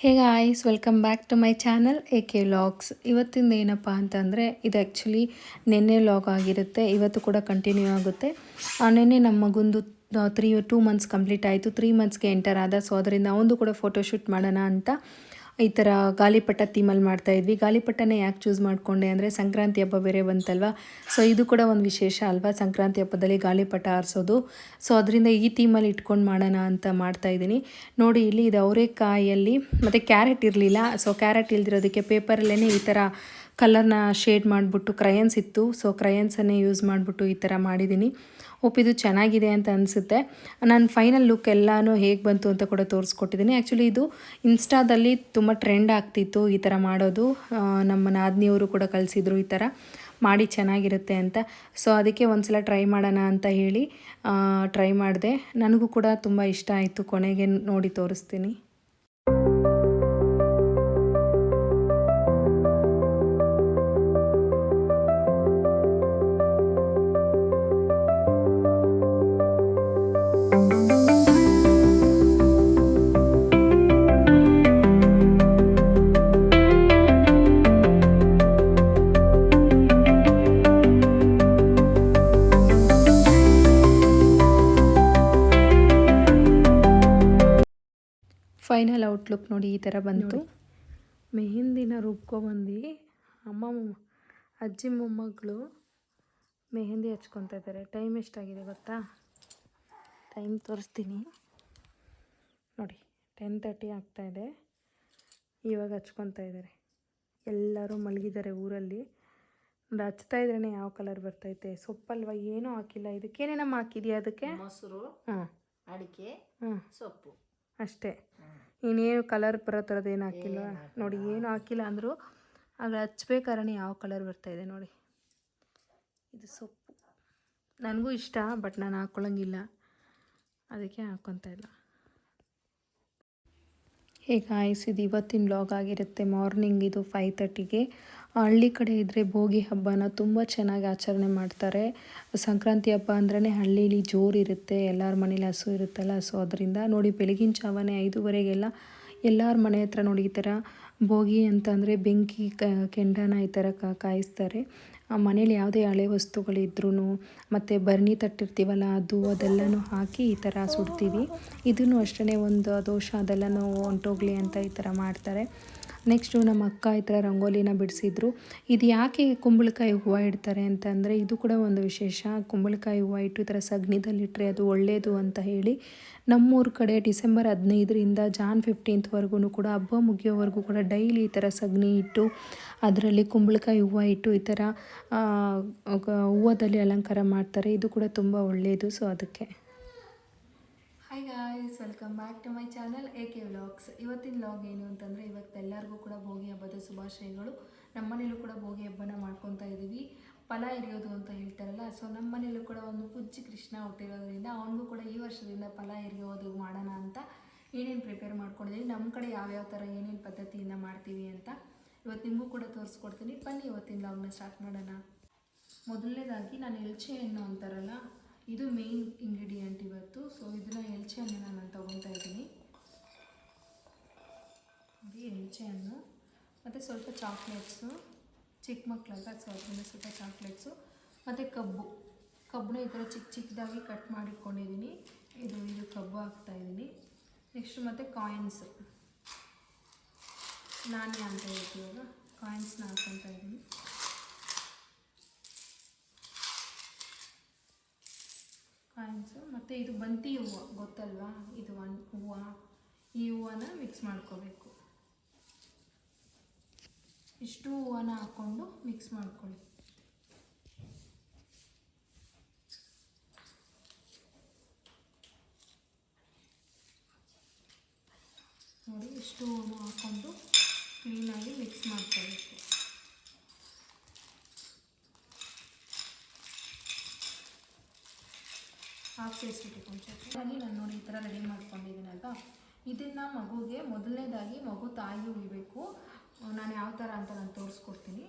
Hey guys, welcome back to my channel AK vlogs. ಇವತ್ತಿಂದ ಏನಪ್ಪ ಅಂತಂದರೆ ಇದು ಆ್ಯಕ್ಚುಲಿ ನಿನ್ನೆ ವ್ಲಾಗ್ ಆಗಿರುತ್ತೆ. ಇವತ್ತು ಕೂಡ ಕಂಟಿನ್ಯೂ ಆಗುತ್ತೆ. ನಿನ್ನೆ ನಮ್ಮ ಮಗುಂದು 2 ಮಂತ್ಸ್ ಕಂಪ್ಲೀಟ್ ಆಯಿತು. 3 ಮಂತ್ಸ್ಗೆ ಎಂಟರ್ ಆದ. ಸೊ ಅದರಿಂದ ಅವನದು ಕೂಡ ಫೋಟೋಶೂಟ್ ಮಾಡೋಣ ಅಂತ ಈ ಥರ ಗಾಳಿಪಟ ಥೀಮಲ್ಲಿ ಮಾಡ್ತಾಯಿದ್ವಿ. ಗಾಳಿಪಟನೇ ಯಾಕೆ ಚೂಸ್ ಮಾಡಿಕೊಂಡೆ ಅಂದರೆ ಸಂಕ್ರಾಂತಿ ಹಬ್ಬ ಬೇರೆ ಬಂತಲ್ವ. ಸೊ ಇದು ಕೂಡ ಒಂದು ವಿಶೇಷ ಅಲ್ವಾ, ಸಂಕ್ರಾಂತಿ ಹಬ್ಬದಲ್ಲಿ ಗಾಳಿಪಟ ಆರಿಸೋದು. ಸೊ ಅದರಿಂದ ಈ ಥೀಮಲ್ಲಿ ಇಟ್ಕೊಂಡು ಮಾಡೋಣ ಅಂತ ಮಾಡ್ತಾಯಿದ್ದೀನಿ. ನೋಡಿ ಇಲ್ಲಿ ಇದು ಅವರೆಕಾಯಲ್ಲಿ ಮತ್ತು ಕ್ಯಾರೆಟ್ ಇರಲಿಲ್ಲ. ಸೊ ಕ್ಯಾರೆಟ್ ಇಲ್ದಿರೋದಕ್ಕೆ ಪೇಪರಲ್ಲೇ ಈ ಥರ ಕಲರ್ನ ಶೇಡ್ ಮಾಡಿಬಿಟ್ಟು ಕ್ರಯನ್ಸ್ ಇತ್ತು. ಸೊ ಕ್ರಯನ್ಸನ್ನೇ ಯೂಸ್ ಮಾಡಿಬಿಟ್ಟು ಈ ಥರ ಮಾಡಿದ್ದೀನಿ. ಇದು ಚೆನ್ನಾಗಿದೆ ಅಂತ ಅನಿಸುತ್ತೆ. ನಾನು ಫೈನಲ್ ಲುಕ್ ಎಲ್ಲನೂ ಹೇಗೆ ಬಂತು ಅಂತ ಕೂಡ ತೋರಿಸ್ಕೊಟ್ಟಿದ್ದೀನಿ. ಆ್ಯಕ್ಚುಲಿ ಇದು ಇನ್ಸ್ಟಾದಲ್ಲಿ ತುಂಬ ಟ್ರೆಂಡ್ ಆಗ್ತಿತ್ತು ಈ ಥರ ಮಾಡೋದು. ನಮ್ಮ ನಾದಿನಿಯವರು ಕೂಡ ಕಳಿಸಿದ್ರು ಈ ಥರ ಮಾಡಿ ಚೆನ್ನಾಗಿರುತ್ತೆ ಅಂತ. ಸೊ ಅದಕ್ಕೆ ಒಂದು ಸಲ ಟ್ರೈ ಮಾಡೋಣ ಅಂತ ಹೇಳಿ ಟ್ರೈ ಮಾಡಿದೆ. ನನಗೂ ಕೂಡ ತುಂಬ ಇಷ್ಟ ಆಯಿತು. ಕೊನೆಗೆ ನೋಡಿ ತೋರಿಸ್ತೀನಿ. ಫೈನಲ್ ಔಟ್ಲುಕ್ ನೋಡಿ ಈ ಥರ ಬಂತು. ಮೆಹಂದಿನ ರುಬ್ಕೊಬಂದು ಅಜ್ಜಿ ಮೊಮ್ಮಗಳು ಮೆಹಂದಿ ಹಚ್ಕೊತಾ ಇದ್ದಾರೆ. ಟೈಮ್ ಎಷ್ಟಾಗಿದೆ ಗೊತ್ತಾ? ಟೈಮ್ ತೋರಿಸ್ತೀನಿ ನೋಡಿ. 10:30 ಆಗ್ತಾಯಿದೆ. ಇವಾಗ ಹಚ್ಕೊತಾ ಇದ್ದಾರೆ. ಎಲ್ಲರೂ ಮಲಗಿದ್ದಾರೆ ಊರಲ್ಲಿ. ನೋಡಿ ಹಚ್ತಾ ಇದ್ರೇ ಯಾವ ಕಲರ್ ಬರ್ತೈತೆ. ಸೊಪ್ಪಲ್ವ, ಏನೂ ಹಾಕಿಲ್ಲ. ಇದಕ್ಕೇನೇನಮ್ಮ ಹಾಕಿದ್ಯಾ? ಅದಕ್ಕೆ ಮೊಸರು, ಅಡಿಕೆ, ಸೊಪ್ಪು ಅಷ್ಟೇ. ಇನ್ನೇನು ಕಲರ್ ಬರೋ ಥರದ್ದು ಏನು ಹಾಕಿಲ್ಲ ನೋಡಿ. ಏನು ಹಾಕಿಲ್ಲ ಅಂದರೂ ಆಗ ಹಚ್ಬೇಕಾದ್ರೆ ಯಾವ ಕಲರ್ ಬರ್ತಾಯಿದೆ ನೋಡಿ. ಇದು ಸೊಪ್ಪು ನನಗೂ ಇಷ್ಟ, ಬಟ್ ನಾನು ಹಾಕ್ಕೊಳ್ಳೋಂಗಿಲ್ಲ, ಅದಕ್ಕೆ ಹಾಕ್ಕೊತಾ ಇಲ್ಲ. ಗಾಯ್ಸ್, ಇದು ಇವತ್ತಿನ ವ್ಲಾಗ್ ಆಗಿರುತ್ತೆ. ಮಾರ್ನಿಂಗ್ ಇದು 5:30ಗೆ. ಹಳ್ಳಿ ಕಡೆ ಇದ್ದರೆ ಭೋಗಿ ಹಬ್ಬನ ತುಂಬ ಚೆನ್ನಾಗಿ ಆಚರಣೆ ಮಾಡ್ತಾರೆ. ಸಂಕ್ರಾಂತಿ ಹಬ್ಬ ಅಂದ್ರೇ ಹಳ್ಳೀಲಿ ಜೋರಿರುತ್ತೆ. ಎಲ್ಲರ ಮನೇಲಿ ಹಸು ಇರುತ್ತಲ್ಲ. ಸೊ ಅದರಿಂದ ನೋಡಿ ಬೆಳಗಿನ ಜಾವನೇ 5:30ಗೆಲ್ಲ ಎಲ್ಲರ ಮನೆ ಹತ್ರ ನೋಡಿ ಈ ಥರ ಭೋಗಿ ಅಂತಂದರೆ ಬೆಂಕಿ ಕೆಂಡನ ಈ ಥರ ಕಾಯಿಸ್ತಾರೆ. ಮನೇಲಿ ಯಾವುದೇ ಹಳೆ ವಸ್ತುಗಳಿದ್ರೂ ಮತ್ತು ಭರಣಿ ತಟ್ಟಿರ್ತೀವಲ್ಲ ಅದೆಲ್ಲನೂ ಹಾಕಿ ಈ ಥರ ಸುಡ್ತೀವಿ. ಇದನ್ನು ಅಷ್ಟೇ ಒಂದು ದೋಷ ಅದೆಲ್ಲನೂ ಹೊಂಟೋಗ್ಲಿ ಅಂತ ಈ ಥರ ಮಾಡ್ತಾರೆ. ನೆಕ್ಸ್ಟು ನಮ್ಮ ಅಕ್ಕ ಈ ಥರ ರಂಗೋಲಿನ ಬಿಡಿಸಿದ್ರು. ಇದು ಯಾಕೆ ಕುಂಬಳಕಾಯಿ ಹೂವು ಇಡ್ತಾರೆ ಅಂತಂದರೆ ಇದು ಕೂಡ ಒಂದು ವಿಶೇಷ. ಕುಂಬಳಕಾಯಿ ಹೂವು ಇಟ್ಟು ಈ ಥರ ಸಗಣಿದಲ್ಲಿಟ್ಟರೆ ಅದು ಒಳ್ಳೆಯದು ಅಂತ ಹೇಳಿ ನಮ್ಮೂರ ಕಡೆ ಡಿಸೆಂಬರ್ 15ರಿಂದ ಜಾನ್ 15ವರೆಗೂ ಕೂಡ ಹಬ್ಬ ಮುಗಿಯೋವರೆಗೂ ಕೂಡ ಡೈಲಿ ಈ ಥರ ಸಗಣಿ ಇಟ್ಟು ಅದರಲ್ಲಿ ಕುಂಬಳಕಾಯಿ ಹೂವು ಇಟ್ಟು ಈ ಥರ ಹೂವದಲ್ಲಿ ಅಲಂಕಾರ ಮಾಡ್ತಾರೆ. ಇದು ಕೂಡ ತುಂಬ ಒಳ್ಳೆಯದು. ಸೊ ಅದಕ್ಕೆ hi guys, welcome back to my channel AK vlogs. ಇವತ್ತಿನ ವ್ಲಾಗ್ ಏನು ಅಂತಂದರೆ ಇವತ್ತೆಲ್ಲರಿಗೂ ಕೂಡ ಭೋಗಿ ಹಬ್ಬದ ಶುಭಾಶಯಗಳು. ನಮ್ಮ ಮನೇಲೂ ಕೂಡ ಭೋಗಿ ಹಬ್ಬನ ಮಾಡ್ಕೊತಾ ಇದ್ದೀವಿ. ಫಲ ಎರಿಯೋದು ಅಂತ ಹೇಳ್ತಾರಲ್ಲ. ಸೊ ನಮ್ಮ ಮನೇಲೂ ಕೂಡ ಒಂದು ಪೂಜ್ಯ ಕೃಷ್ಣ ಹುಟ್ಟಿರೋದ್ರಿಂದ ಅವನಿಗೂ ಕೂಡ ಈ ವರ್ಷದಿಂದ ಫಲ ಎರಿಯೋದು ಮಾಡೋಣ ಅಂತ ಏನೇನು ಪ್ರಿಪೇರ್ ಮಾಡ್ಕೊಂಡಿದ್ದೀವಿ, ನಮ್ಮ ಕಡೆ ಯಾವ್ಯಾವ ಥರ ಏನೇನು ಪದ್ಧತಿಯಿಂದ ಮಾಡ್ತೀವಿ ಅಂತ ಇವತ್ತು ನಿಮಗೂ ಕೂಡ ತೋರಿಸ್ಕೊಡ್ತೀನಿ. ಬನ್ನಿ ಇವತ್ತಿನ ವ್ಲಾಗ್ನ ಸ್ಟಾರ್ಟ್ ಮಾಡೋಣ. ಮೊದಲನೇದಾಗಿ ನಾನು ಎಲ್ಚೆ ಹಣ್ಣು ಅಂತಾರಲ್ಲ, ಇದು ಮೇನ್ ಇಂಗ್ರೀಡಿಯೆಂಟ್ ಇವತ್ತು. ಸೊ ಇದನ್ನು ಎಲ್ಚೆ ಹಣ್ಣನ್ನು ನಾನು ತೊಗೊತಾ ಇದ್ದೀನಿ. ನೋಡಿ ಎಲ್ಚೆ ಹಣ್ಣು ಮತ್ತು ಸ್ವಲ್ಪ ಚಾಕ್ಲೇಟ್ಸು, ಚಿಕ್ಕ ಮಕ್ಕಳಲ್ಲ ಸೊ ಅದರಿಂದ ಸ್ವಲ್ಪ ಚಾಕ್ಲೇಟ್ಸು ಮತ್ತು ಕಬ್ಬನ್ನ ಈ ಥರ ಚಿಕ್ಕದಾಗಿ ಕಟ್ ಮಾಡಿಟ್ಕೊಂಡಿದ್ದೀನಿ. ಇದು ಕಬ್ಬು ಹಾಕ್ತಾಯಿದ್ದೀನಿ. ನೆಕ್ಸ್ಟು ಮತ್ತು ಕಾಯಿನ್ಸು, ನಾಣ್ಯ ಅಂತ ಹೇಳ್ತೀವಲ್ಲ, ಕಾಯಿನ್ಸ್ನ ಹಾಕ್ಕೊತಾ ಇದ್ದೀನಿ. ಕಾಯಿನ್ಸು ಮತ್ತು ಇದು ಬಂತಿ ಹೂವು ಗೊತ್ತಲ್ವಾ, ಇದು ಒಂದು ಹೂವು. ಈ ಹೂವನ್ನ ಮಿಕ್ಸ್ ಮಾಡ್ಕೋಬೇಕು. ಇಷ್ಟು ಹೂವನ್ನ ಹಾಕ್ಕೊಂಡು ಮಿಕ್ಸ್ ಮಾಡ್ಕೊಳ್ಳಿ. ನೋಡಿ ಇಷ್ಟು ಹೂವನ್ನು ಹಾಕ್ಕೊಂಡು ಕ್ಲೀನಾಗಿ ಮಿಕ್ಸ್ ಮಾಡ್ಕೋಬೇಕು. ಹಾಫ್ ಟೇಸ್ಬಿಟ್ಟು ಕೊಂಚಾಗಿ ನಾನು ನೋಡಿ ಈ ಥರ ರೆಡಿ ಮಾಡ್ಕೊಂಡಿದ್ದೀನಲ್ವ. ಇದನ್ನು ಮಗುಗೆ ಮೊದಲನೇದಾಗಿ ಮಗು ತಾಯಿ ಉಯ್ಬೇಕು. ನಾನು ಯಾವ ಥರ ಅಂತ ನಾನು ತೋರಿಸ್ಕೊಡ್ತೀನಿ.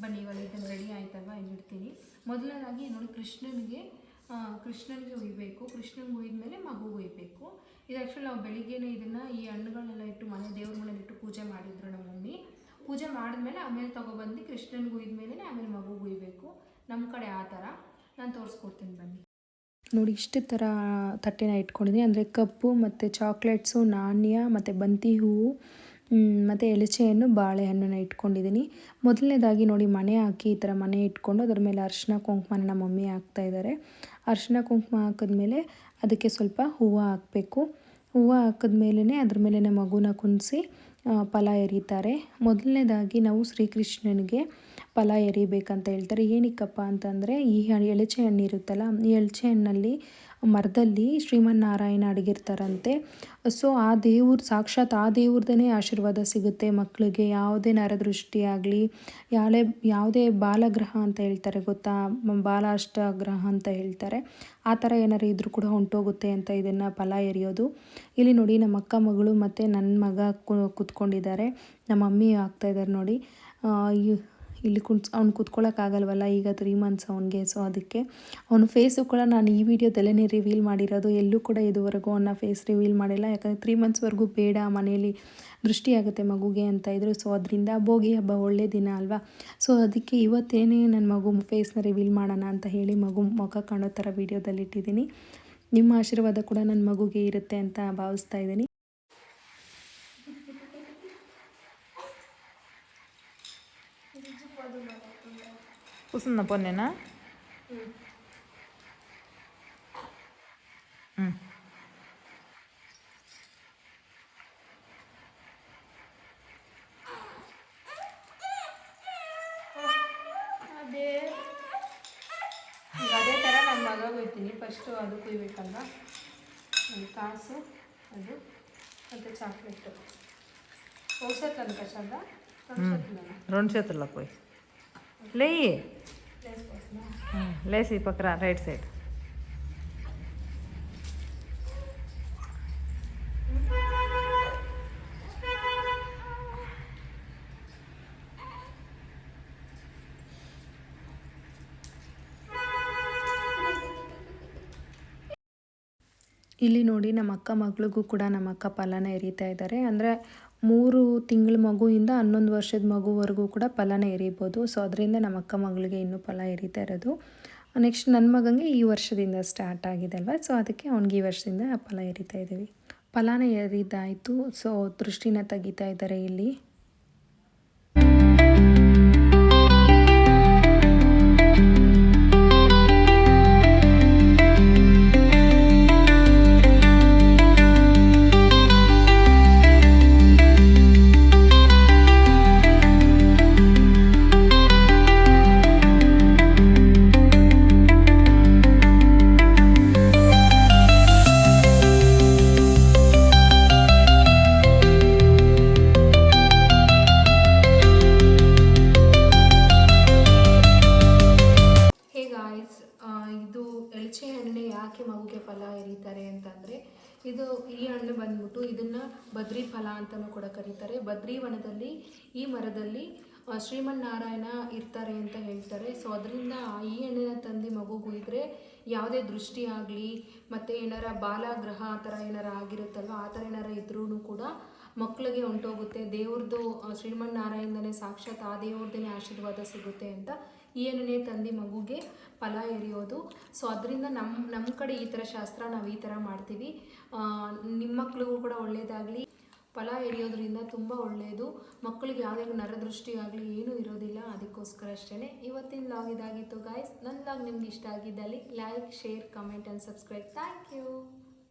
ಬನ್ನಿ, ಇವಾಗ ಇದನ್ನು ರೆಡಿ ಆಯ್ತಲ್ವ, ಇಲ್ಲಿಡ್ತೀನಿ. ಮೊದಲನೇದಾಗಿ ನೋಡಿ ಕೃಷ್ಣನಿಗೆ ಕೃಷ್ಣನಿಗೆ ಉಯ್ಬೇಕು. ಕೃಷ್ಣನಿಗೆ ಉಯ್ದ ಮೇಲೆ ಮಗುಗೆ ಉಯ್ಬೇಕು. ಇದು ಆ್ಯಕ್ಚುಲಿ ನಾವು ಬೆಳಿಗ್ಗೆನೇ ಇದನ್ನು ಈ ಹಣ್ಣುಗಳನ್ನೆಲ್ಲ ಇಟ್ಟು ದೇವ್ರ ಮನೇಲಿ ಇಟ್ಟು ಪೂಜೆ ಮಾಡಿದ್ಮೇಲೆ ಆಮೇಲೆ ತೊಗೊಬಂದು ಕೃಷ್ಣನಿಗೆ ಹುಯ್ದ್ಮೇಲೆ ಆಮೇಲೆ ಮಗುಗೆ ಹುಯ್ಬೇಕು. ನಮ್ಮ ಕಡೆ ಆ ಥರ. ನಾನು ತೋರಿಸ್ಕೊಡ್ತೀನಿ ಬನ್ನಿ. ನೋಡಿ ಇಷ್ಟು ಥರ ತಟ್ಟೆನ ಇಟ್ಕೊಂಡಿದ್ದೀನಿ. ಅಂದರೆ ಕಪ್ಪು ಮತ್ತು ಚಾಕ್ಲೇಟ್ಸು, ನಾಣ್ಯ ಮತ್ತು ಬಂತಿ ಹೂವು ಮತ್ತು ಎಳಚೆಹಣ್ಣು, ಬಾಳೆಹಣ್ಣನ್ನ ಇಟ್ಕೊಂಡಿದ್ದೀನಿ. ಮೊದಲನೇದಾಗಿ ನೋಡಿ ಮಣೆ ಹಾಕಿ ಈ ಥರ ಮಣೆ ಇಟ್ಕೊಂಡು ಅದರ ಮೇಲೆ ಅರಿಶಿನ ಕುಂಕುಮನ ನಮ್ಮ ಮಮ್ಮಿ ಹಾಕ್ತಾಯಿದ್ದಾರೆ. ಅರಿಶಿನ ಕುಂಕುಮ ಹಾಕಿದ್ಮೇಲೆ ಅದಕ್ಕೆ ಸ್ವಲ್ಪ ಹೂವು ಹಾಕಬೇಕು. ಹೂವು ಹಾಕಿದ್ಮೇಲೆ ಅದ್ರ ಮೇಲೆ ಮಗುನ ಕುಣಿಸಿ ಫಲ ಎರೀತಾರೆ. ಮೊದಲನೇದಾಗಿ ನಾವು ಶ್ರೀಕೃಷ್ಣನಿಗೆ ಫಲ ಎರಿಬೇಕಂತ ಹೇಳ್ತಾರೆ. ಏನಕ್ಕಪ್ಪ ಅಂತಂದರೆ ಈ ಎಳಚೆ ಹಣ್ಣು ಇರುತ್ತಲ್ಲ, ಈ ಎಳಚೆ ಹಣ್ಣಲ್ಲಿ ಮರದಲ್ಲಿ ಶ್ರೀಮನ್ನಾರಾಯಣ ಅಡಗಿರ್ತಾರಂತೆ. ಸೊ ಆ ದೇವ್ರ ಸಾಕ್ಷಾತ್ ಆ ದೇವ್ರದೇ ಆಶೀರ್ವಾದ ಸಿಗುತ್ತೆ ಮಕ್ಕಳಿಗೆ. ಯಾವುದೇ ನರದೃಷ್ಟಿ ಆಗಲಿ, ಯಾವುದೇ ಬಾಲಗ್ರಹ ಅಂತ ಹೇಳ್ತಾರೆ ಗೊತ್ತಾ, ಬಾಲಾಷ್ಟಗ್ರಹ ಅಂತ ಹೇಳ್ತಾರೆ, ಆ ಥರ ಏನಾರು ಇದ್ರೂ ಕೂಡ ಹೊಂಟೋಗುತ್ತೆ ಅಂತ ಇದನ್ನು ಫಲ ಎರಿಯೋದು. ಇಲ್ಲಿ ನೋಡಿ ನಮ್ಮ ಅಕ್ಕ ಮಗಳು ಮತ್ತು ನನ್ನ ಮಗ ಕೂತ್ಕೊಂಡಿದ್ದಾರೆ. ನಮ್ಮ ಮಮ್ಮಿ ಆಗ್ತಾಯಿದ್ದಾರೆ ನೋಡಿ. ಇಲ್ಲಿ ಅವ್ನು ಕೂತ್ಕೊಳ್ಳೋಕ್ಕಾಗಲ್ವಲ್ಲ, ಈಗ 3 months ಅವನಿಗೆ. ಸೊ ಅದಕ್ಕೆ ಅವನ ಫೇಸು ಕೂಡ ನಾನು ಈ ವಿಡಿಯೋದಲ್ಲೇ ರಿವೀಲ್ ಮಾಡಿರೋದು. ಎಲ್ಲೂ ಕೂಡ ಇದುವರೆಗೂ ಅವನ ಫೇಸ್ ರಿವೀಲ್ ಮಾಡಿಲ್ಲ. ಯಾಕಂದರೆ 3 monthsವರೆಗೂ ಬೇಡ, ಮನೇಲಿ ದೃಷ್ಟಿ ಆಗುತ್ತೆ ಮಗುಗೆ ಅಂತ ಇದ್ರು. ಸೊ ಅದರಿಂದ ಭೋಗಿ ಹಬ್ಬ ಒಳ್ಳೆ ದಿನ ಅಲ್ವಾ. ಸೊ ಅದಕ್ಕೆ ಇವತ್ತೇನೇ ನನ್ನ ಮಗು ಫೇಸ್ನ ರಿವೀಲ್ ಮಾಡೋಣ ಅಂತ ಹೇಳಿ ಮಗು ಮುಖ ಕಾಣೋ ಥರ ವಿಡಿಯೋದಲ್ಲಿ ಇಟ್ಟಿದ್ದೀನಿ. ನಿಮ್ಮ ಆಶೀರ್ವಾದ ಕೂಡ ನನ್ನ ಮಗುಗೆ ಇರುತ್ತೆ ಅಂತ ಭಾವಿಸ್ತಾ ಇದ್ದೀನಿ. ಕೂಸನ್ನ ಪೊನ್ನೆನಾ? ಅದೇ ಥರ ನನ್ನ ಮಗ ಹೋಗ್ತೀನಿ. ಫಸ್ಟು ಅದು ಕುಯ್ಬೇಕಲ್ವ, ಒಂದು ಕಾಸು ಅದು ಮತ್ತು ಚಾಕ್ಲೇಟು ಔಷಧ ಕಷಾದ రెండు చేతుల్లో పోయి లేయి లేసి పక్కన రైట్ సైడ్. ಇಲ್ಲಿ ನೋಡಿ ನಮ್ಮ ಅಕ್ಕ ಮಗಳಿಗೂ ಕೂಡ ನಮ್ಮ ಅಕ್ಕ ಫಲನ ಎರಿತಾ ಇದ್ದಾರೆ. ಅಂದರೆ 3 ತಿಂಗಳ ಮಗುವಿಂದ 11 ವರ್ಷದ ಮಗುವರೆಗೂ ಕೂಡ ಫಲನ ಎರಿಬೋದು. ಸೊ ಅದರಿಂದ ನಮ್ಮ ಅಕ್ಕ ಮಗಳಿಗೆ ಇನ್ನೂ ಫಲ ಎರಿತಾ ಇರೋದು. ನೆಕ್ಸ್ಟ್ ನನ್ನ ಮಗನಿಗೆ ಈ ವರ್ಷದಿಂದ ಸ್ಟಾರ್ಟ್ ಆಗಿದೆ ಅಲ್ವಾ. ಸೊ ಅದಕ್ಕೆ ಅವ್ನಿಗೆ ಈ ವರ್ಷದಿಂದ ಫಲ ಎರಿತಾ ಇದ್ದೀವಿ. ಫಲನ ಎರಿದಾಯಿತು. ಸೊ ದೃಷ್ಟಿನ ತೆಗಿತಾ ಇದ್ದಾರೆ ಇಲ್ಲಿ. ಇದು ಎಳಚೆ ಹಣ್ಣೆ ಯಾಕೆ ಮಗುಗೆ ಫಲ ಎರೀತಾರೆ ಅಂತಂದರೆ, ಈ ಹಣ್ಣು ಬಂದ್ಬಿಟ್ಟು ಇದನ್ನು ಬದ್ರಿ ಫಲ ಅಂತಲೂ ಕೂಡ ಕರೀತಾರೆ. ಬದ್ರಿ ವನದಲ್ಲಿ ಈ ಮರದಲ್ಲಿ ಶ್ರೀಮನ್ನಾರಾಯಣ ಇರ್ತಾರೆ ಅಂತ ಹೇಳ್ತಾರೆ. ಸೊ ಅದರಿಂದ ಈ ಹಣ್ಣಿನ ತಂದು ಮಗುಗೂ ಇದ್ದರೆ ಯಾವುದೇ ದೃಷ್ಟಿ ಆಗಲಿ ಮತ್ತು ಏನಾರ ಬಾಲಗ್ರಹ ಆ ಥರ ಏನಾರ ಆಗಿರುತ್ತಲ್ವ, ಆ ಥರ ಏನಾರ ಇದ್ರೂ ಕೂಡ ಮಕ್ಕಳಿಗೆ ಹೊಂಟೋಗುತ್ತೆ. ದೇವ್ರದ್ದು ಶ್ರೀಮನ್ನಾರಾಯಣನೇ ಸಾಕ್ಷಾತ್ ಆ ದೇವ್ರದೇ ಆಶೀರ್ವಾದ ಸಿಗುತ್ತೆ ಅಂತ ಈ ಹಣ್ಣನ್ನೇ ತಂದು ಮಗುಗೆ ಫಲ ಎರಿಯೋದು. ಸೊ ಅದರಿಂದ ನಮ್ಮ ಕಡೆ ಈ ಥರ ಶಾಸ್ತ್ರ ನಾವು ಈ ಥರ ಮಾಡ್ತೀವಿ. ನಿಮ್ಮ ಮಕ್ಳಿಗೂ ಕೂಡ ಒಳ್ಳೆಯದಾಗಲಿ. ಫಲ ಎರಿಯೋದ್ರಿಂದ ತುಂಬ ಒಳ್ಳೆಯದು. ಮಕ್ಕಳಿಗೆ ಯಾವುದೇ ನರದೃಷ್ಟಿ ಆಗಲಿ ಏನೂ ಇರೋದಿಲ್ಲ. ಅದಕ್ಕೋಸ್ಕರ ಅಷ್ಟೇ ಇವತ್ತಿನ ಲಾಗ್ ಇದಾಗಿತ್ತು ಗಾಯ್ಸ್. ನನ್ನ ಲಾಗ್ ನಿಮ್ಗೆ ಇಷ್ಟ ಆಗಿದ್ದಲ್ಲಿ like, share, comment and subscribe. Thank you.